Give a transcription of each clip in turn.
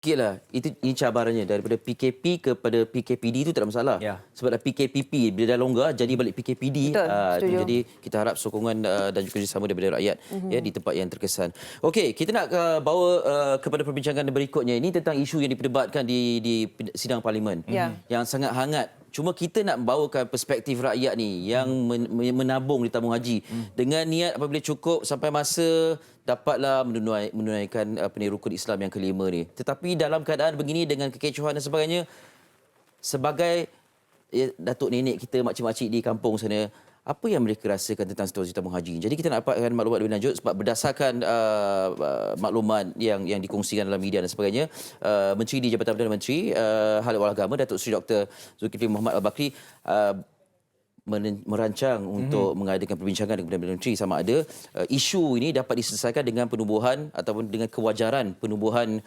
Okeylah, ini cabarannya daripada PKP kepada PKPD itu tak ada masalah. Ya. Sebab dah PKPP bila dah longgar jadi balik PKPD. Betul, setuju. Jadi kita harap sokongan dan juga kerjasama daripada rakyat ya di tempat yang terkesan. Okey, kita nak bawa kepada perbincangan berikutnya ini tentang isu yang diperdebatkan di sidang parlimen Ya. yang sangat hangat. Cuma kita nak bawakan perspektif rakyat ni yang menabung di tabung haji dengan niat apabila cukup sampai masa dapatlah menunaikan rukun Islam yang kelima ni. Tetapi dalam keadaan begini dengan kekecohan dan sebagainya, sebagai datuk nenek kita, makcik-makcik di kampung sana, apa yang mereka rasakan tentang situasi tabung haji? Jadi kita nak dapatkan maklumat lebih lanjut sebab berdasarkan maklumat yang dikongsikan dalam media dan sebagainya, Menteri di Jabatan Perdana Menteri Hal Ehwal Agama Datuk Seri Dr. Zulkifli Mohamed Al-Bakri merancang untuk mengadakan perbincangan dengan Perdana Menteri sama ada isu ini dapat diselesaikan dengan penubuhan ataupun dengan kewajaran penubuhan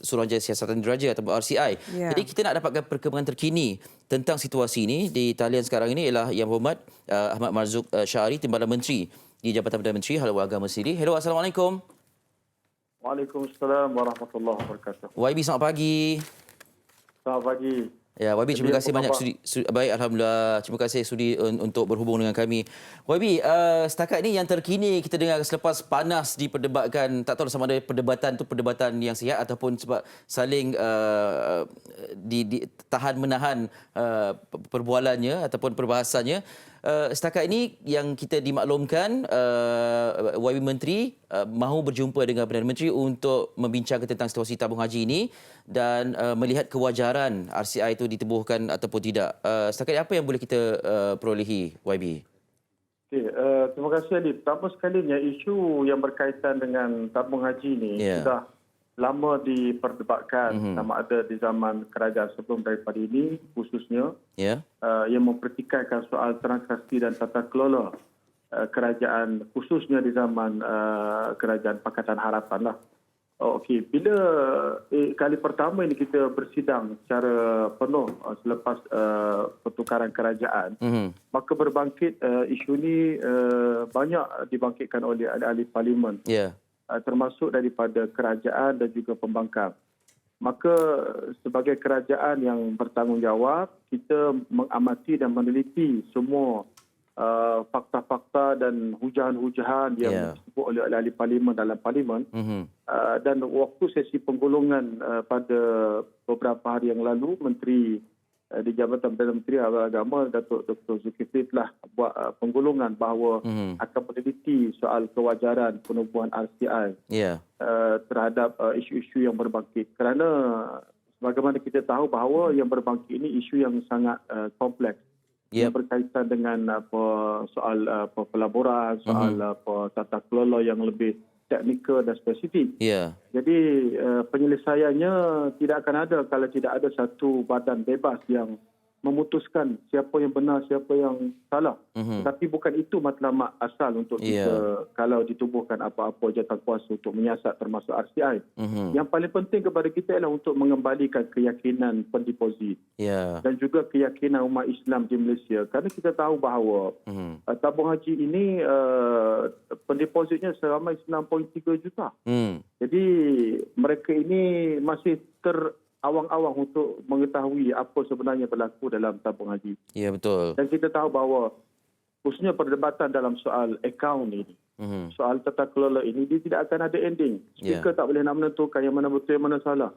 Suruhanjaya Siasatan Diraja atau RCI. Ya. Jadi kita nak dapatkan perkembangan terkini tentang situasi ini. Di talian sekarang ini ialah Yang Berhormat Ahmad Marzuq Syahari, Timbalan Menteri di Jabatan Perdana Menteri Hal Ehwal Agama sendiri. Hello, Assalamualaikum. Waalaikumsalam warahmatullahi wabarakatuh. YB, selamat pagi. Selamat pagi. Ya, YB, terima Jadi, kasih apa banyak khabar? baik, alhamdulillah. Terima kasih sudi untuk berhubung dengan kami. YB, setakat ini yang terkini kita dengar selepas panas diperdebatkan, tak tahu sama ada perdebatan tu perdebatan yang sihat ataupun sebab saling tahan menahan perbualannya ataupun perbahasannya. Setakat ini yang kita dimaklumkan YB Menteri mahu berjumpa dengan Perdana Menteri untuk membincangkan tentang situasi tabung haji ini dan melihat kewajaran RCI itu ditubuhkan ataupun tidak. Setakat ini apa yang boleh kita perolehi, YB? Okay, terima kasih Adi. Pertama sekalinya isu yang berkaitan dengan tabung haji ini sudah lama diperdebatkan sama ada di zaman kerajaan sebelum daripada ini khususnya yang mempertikaikan soal transaksi dan tata kelola kerajaan khususnya di zaman kerajaan Pakatan Harapan lah. Okey, bila kali pertama ini kita bersidang secara penuh selepas pertukaran kerajaan, maka berbangkit isu ini banyak dibangkitkan oleh ahli-ahli parlimen. Termasuk daripada kerajaan dan juga pembangkang. Maka sebagai kerajaan yang bertanggungjawab, kita mengamati dan meneliti semua fakta-fakta dan hujahan-hujahan yang disebut oleh ahli parlimen dalam parlimen. Dan waktu sesi penggolongan pada beberapa hari yang lalu, Menteri di Jabatan Perdana Menteri Hal Ehwal Agama Datuk Dr. Zulkifli telah buat penggolongan bahawa akan meneliti soal kewajaran penubuhan RCI terhadap isu-isu yang berbangkit. Kerana sebagaimana kita tahu bahawa yang berbangkit ini isu yang sangat kompleks. Yang berkaitan dengan soal pelaburan, soal tata kelola yang lebih teknikal dan spesifik. Jadi penyelesaiannya tidak akan ada kalau tidak ada satu badan bebas yang memutuskan siapa yang benar, siapa yang salah. Tapi bukan itu matlamat asal untuk kita kalau ditubuhkan apa-apa jawatan kuasa untuk menyiasat termasuk RCI. Yang paling penting kepada kita ialah untuk mengembalikan keyakinan pendeposit dan juga keyakinan umat Islam di Malaysia. Kerana kita tahu bahawa tabung haji ini pendepositnya seramai 9.3 juta. Jadi mereka ini masih awang-awang untuk mengetahui apa sebenarnya berlaku dalam tabung haji. Ya, betul. Dan kita tahu bahawa khususnya perdebatan dalam soal akaun ini, soal tata kelola ini, dia tidak akan ada ending. Speaker tak boleh nak menentukan yang mana betul, yang mana salah.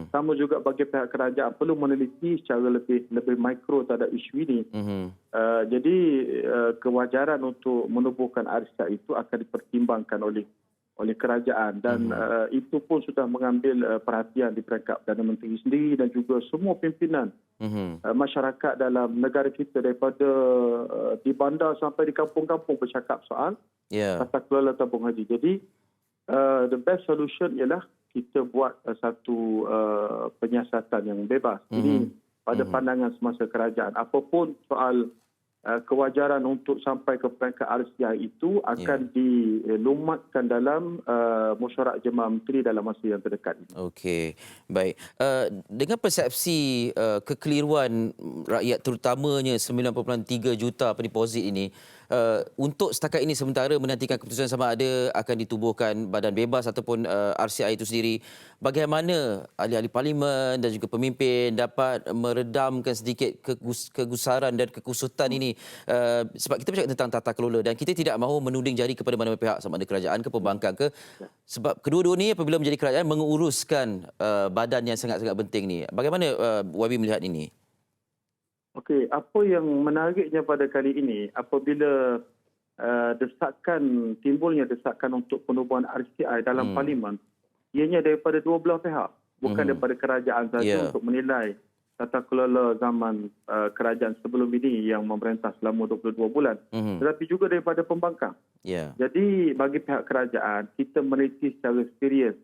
Sama juga bagi pihak kerajaan perlu meneliti secara lebih mikro terhadap isu ini. Jadi kewajaran untuk menubuhkan RCI itu akan dipertimbangkan oleh kerajaan dan itu pun sudah mengambil perhatian di peringkat Perdana Menteri sendiri dan juga semua pimpinan masyarakat dalam negara kita daripada di bandar sampai di kampung-kampung bercakap soal tata kelola tabung haji. Jadi the best solution ialah kita buat satu penyiasatan yang bebas. Ini pada pandangan semasa kerajaan. Apapun soal kewajaran untuk sampai ke peringkat RCI itu akan dilumatkan dalam mesyuarat jemaah menteri dalam masa yang terdekat. Okey, baik. Dengan persepsi kekeliruan rakyat terutamanya 9.3 juta pendeposit ini, untuk setakat ini sementara menantikan keputusan sama ada akan ditubuhkan badan bebas ataupun RCI itu sendiri, bagaimana ahli-ahli parlimen dan juga pemimpin dapat meredamkan sedikit kegusaran dan kekusutan ini, sebab kita bercakap tentang tata kelola dan kita tidak mahu menuding jari kepada mana-mana pihak, sama ada kerajaan ke pembangkang ke, sebab kedua-dua ni apabila menjadi kerajaan menguruskan badan yang sangat-sangat penting ni. Bagaimana YB melihat ini? Okey, apa yang menariknya pada kali ini apabila timbulnya desakan untuk penubuhan RCI dalam parlimen, ianya daripada dua belah pihak, bukan daripada kerajaan saja untuk menilai tata kelola zaman kerajaan sebelum ini yang memerintah selama 22 bulan, tetapi juga daripada pembangkang. Jadi bagi pihak kerajaan, kita meneliti secara serius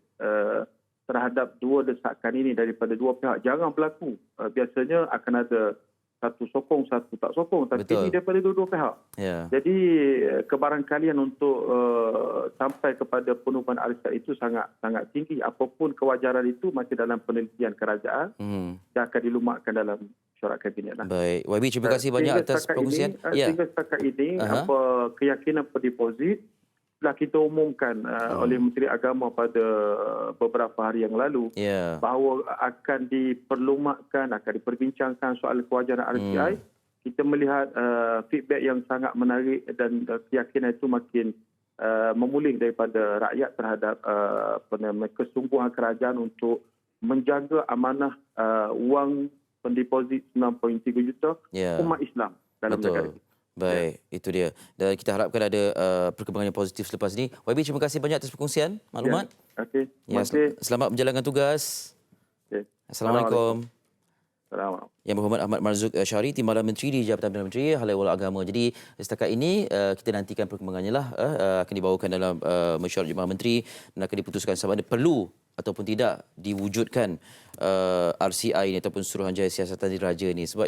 terhadap dua desakan ini daripada dua pihak. Jangan berlaku. Biasanya akan ada satu sokong, satu tak sokong. Tapi ini daripada dua-dua pihak. Jadi kebarangkalian untuk sampai kepada penubuhan RCI itu sangat tinggi. Apapun kewajaran itu masih dalam penelitian kerajaan dan akan dilumatkan dalam mesyuarat kabinet. Baik. YB, terima kasih banyak atas pengusian. Sehingga setakat ini, apa keyakinan pendeposit telah kita umumkan oleh Menteri Agama pada beberapa hari yang lalu bahawa akan diperlumatkan, akan diperbincangkan soal kewajaran RCI. Kita melihat feedback yang sangat menarik dan keyakinan itu makin memulih daripada rakyat terhadap kesungguhan kerajaan untuk menjaga amanah wang pendeposit 9.3 juta umat Islam dalam negara kita. Baik, itu dia. Dan kita harapkan ada perkembangan yang positif selepas ini. YB, terima kasih banyak atas perkongsian maklumat. Okey. Terima kasih. Selamat menjalankan tugas. Assalamualaikum. Assalamualaikum. Yang berhormat Ahmad Marzuq Syari, Timbalan Menteri di Jabatan Perdana Menteri Hal Ehwal Agama. Jadi setakat ini kita nantikan perkembangannya lah. Akan dibawakan dalam mesyuarat Jemaah Menteri dan akan diputuskan sama ada perlu ataupun tidak diwujudkan RCI ini ataupun Suruhanjaya Siasatan Diraja ini. Sebab